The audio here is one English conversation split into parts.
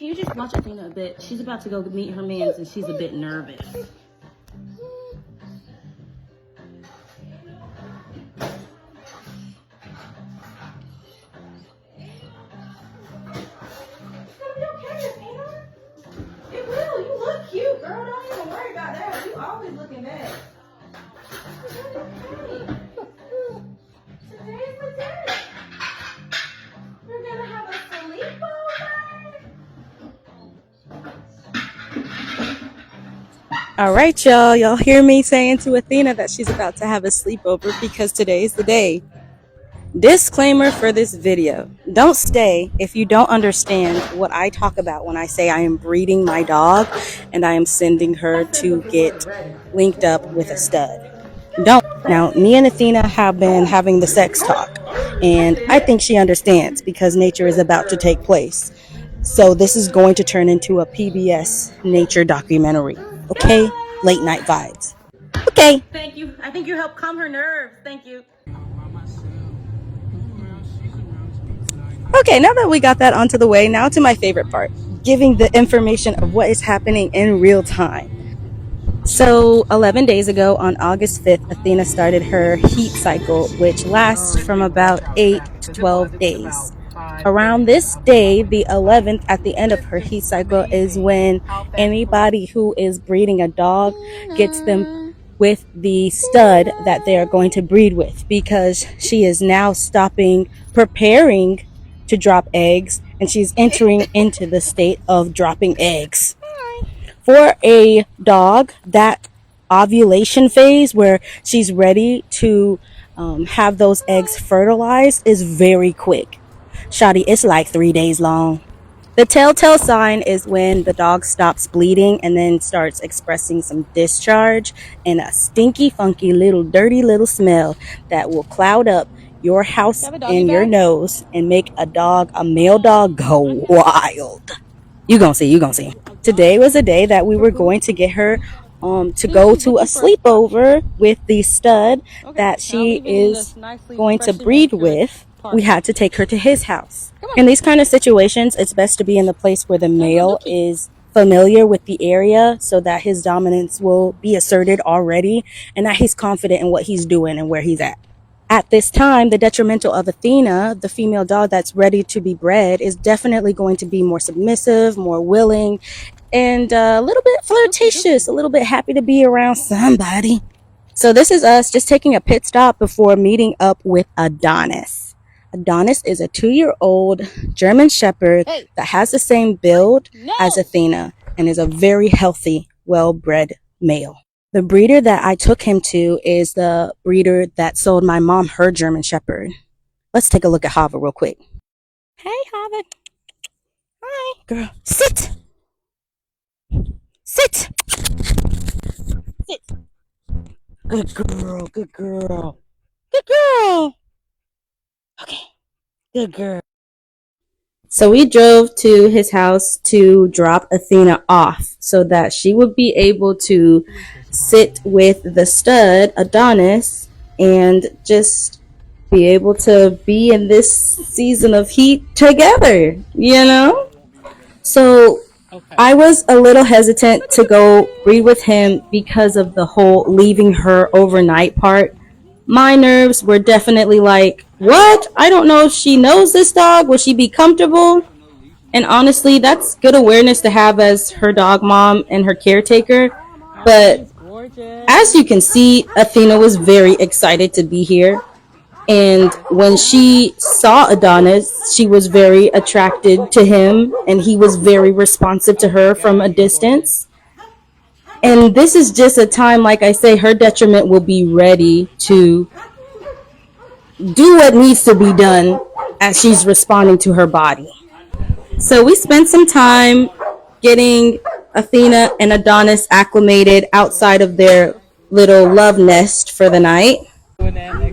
Can you just watch Athena a bit? She's about to go meet her mans and she's a bit nervous. It will. You look cute, girl. Don't even worry about that. You always looking bad. Today's the day. We're gonna have a sleepover. All right, y'all. Y'all hear me saying to Athena that she's about to have a sleepover because today's the day. Disclaimer for this video. Don't stay if you don't understand what I talk about when I say I am breeding my dog and I am sending her to get linked up with a stud. Don't. Now, me and Athena have been having the sex talk, and I think she understands because nature is about to take place. So this is going to turn into a PBS nature documentary. Okay? Late night vibes. Okay. Thank you. I think you helped calm her nerves. Thank you. Okay, now that we got that onto the way, now to my favorite part, giving the information of what is happening in real time. So 11 days ago on August 5th, Athena started her heat cycle, which lasts from about 8 to 12 days. Around this day, the 11th, at the end of her heat cycle, is when anybody who is breeding a dog gets them with the stud that they are going to breed with, because she is now preparing to drop eggs, and she's entering into the state of dropping eggs. For a dog, that ovulation phase where she's ready to have those eggs fertilized is very quick. Shawty, it's like 3 days long. The telltale sign is when the dog stops bleeding and then starts expressing some discharge and a stinky, funky, little, dirty little smell that will cloud up your house and your nose and make a male dog, go wild. You gonna see. Today was a day that we were going to get her to go to a sleepover with the stud that she is going to breed with. We had to take her to his house. In these kind of situations, it's best to be in the place where the male is familiar with the area so that his dominance will be asserted already and that he's confident in what he's doing and where he's at. At this time, the detrimental of Athena, the female dog that's ready to be bred, is definitely going to be more submissive, more willing, and a little bit flirtatious, a little bit happy to be around somebody. So this is us just taking a pit stop before meeting up with Adonis. Adonis is a 2-year-old German Shepherd that has the same build as Athena and is a very healthy, well-bred male. The breeder that I took him to is the breeder that sold my mom her German Shepherd. Let's take a look at Hava real quick. Hey, Hava. Hi. Girl, sit. Sit. Sit. Good girl, good girl. Good girl. Okay, good girl. So we drove to his house to drop Athena off so that she would be able to sit with the stud, Adonis, and just be able to be in this season of heat together, you know? So I was a little hesitant to go breed with him because of the whole leaving her overnight part. My nerves were definitely like, what? I don't know if she knows this dog. Will she be comfortable? And honestly, that's good awareness to have as her dog mom and her caretaker. But as you can see, Athena was very excited to be here. And when she saw Adonis, she was very attracted to him, and he was very responsive to her from a distance. And this is just a time, like I say, her detriment will be ready to do what needs to be done as she's responding to her body. So we spent some time getting Athena and Adonis acclimated outside of their little love nest for the night.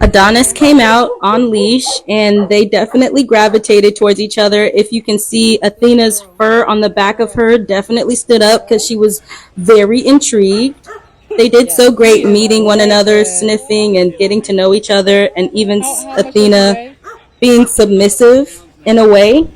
Adonis came out on leash and they definitely gravitated towards each other. If you can see, Athena's fur on the back of her definitely stood up because she was very intrigued. They did so great meeting one another, sniffing and getting to know each other, and even Athena being submissive in a way.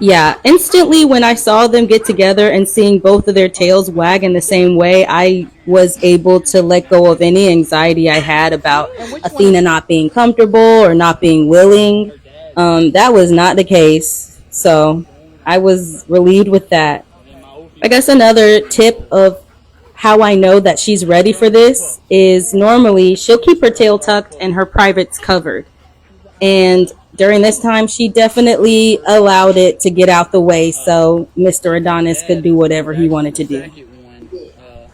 Yeah, instantly when I saw them get together and seeing both of their tails wag in the same way, I was able to let go of any anxiety I had about Athena not being comfortable or not being willing. That was not the case. So I was relieved with that. I guess another tip of how I know that she's ready for this is normally she'll keep her tail tucked and her privates covered. And during this time, she definitely allowed it to get out the way so Mr. Adonis could do whatever he wanted to do.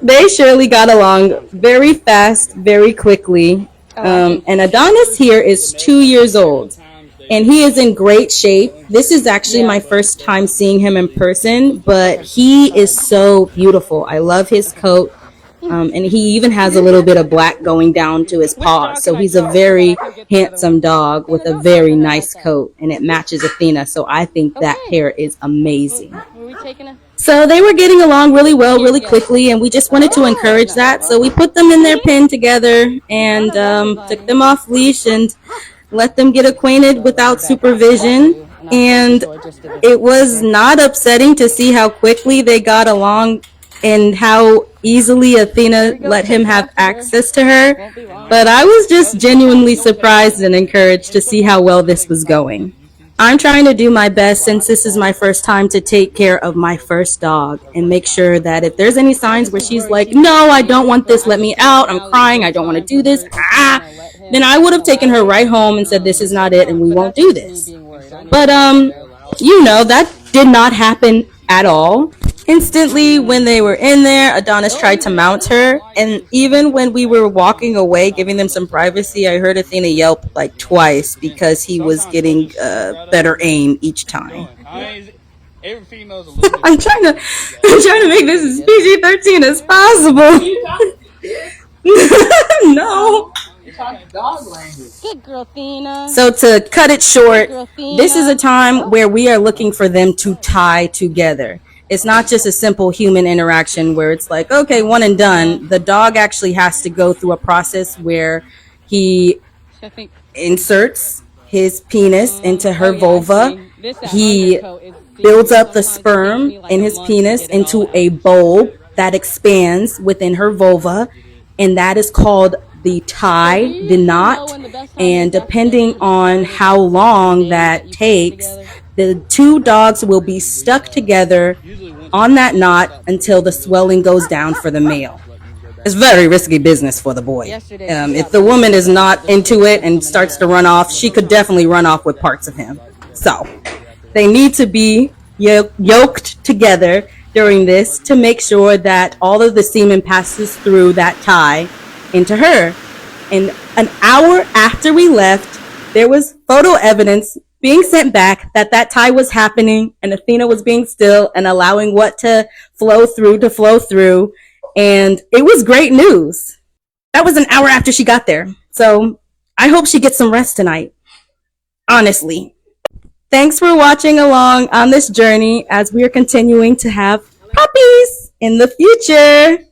They surely got along very fast, very quickly. And Adonis here is 2 years old. And he is in great shape. This is actually my first time seeing him in person, but he is so beautiful. I love his coat. And he even has a little bit of black going down to his paws. So he's a very handsome dog with a very nice coat, and it matches Athena. So I think that pair is amazing. So they were getting along really well, really quickly, and we just wanted to encourage that. So we put them in their pen together and took them off leash and let them get acquainted without supervision. And it was not upsetting to see how quickly they got along and how easily Athena let him have access to her. But I was just genuinely surprised and encouraged to see how well this was going. I'm trying to do my best since this is my first time to take care of my first dog and make sure that if there's any signs where she's like, no, I don't want this, let me out, I'm crying, I don't want to do this, then I would have taken her right home and said, this is not it and we won't do this. But, that did not happen at all. Instantly, when they were in there, Adonis tried to mount her, and even when we were walking away, giving them some privacy, I heard Athena yelp like twice because he was getting better aim each time. I'm trying to make this as PG-13 as possible. No. Good girl, Athena. So to cut it short, this is a time where we are looking for them to tie together. It's not just a simple human interaction where it's like, okay, one and done. The dog actually has to go through a process where he inserts his penis into her vulva. He builds up the sperm in his penis into a bulb that expands within her vulva, and that is called the tie, the knot. And depending on how long that takes, the two dogs will be stuck together on that knot until the swelling goes down for the male. It's very risky business for the boy. If the woman is not into it and starts to run off, she could definitely run off with parts of him. So they need to be yoked together during this to make sure that all of the semen passes through that tie into her. And an hour after we left, there was photo evidence being sent back that tie was happening and Athena was being still and allowing what to flow through. And it was great news. That was an hour after she got there. So I hope she gets some rest tonight. Honestly. Thanks for watching along on this journey as we are continuing to have puppies in the future.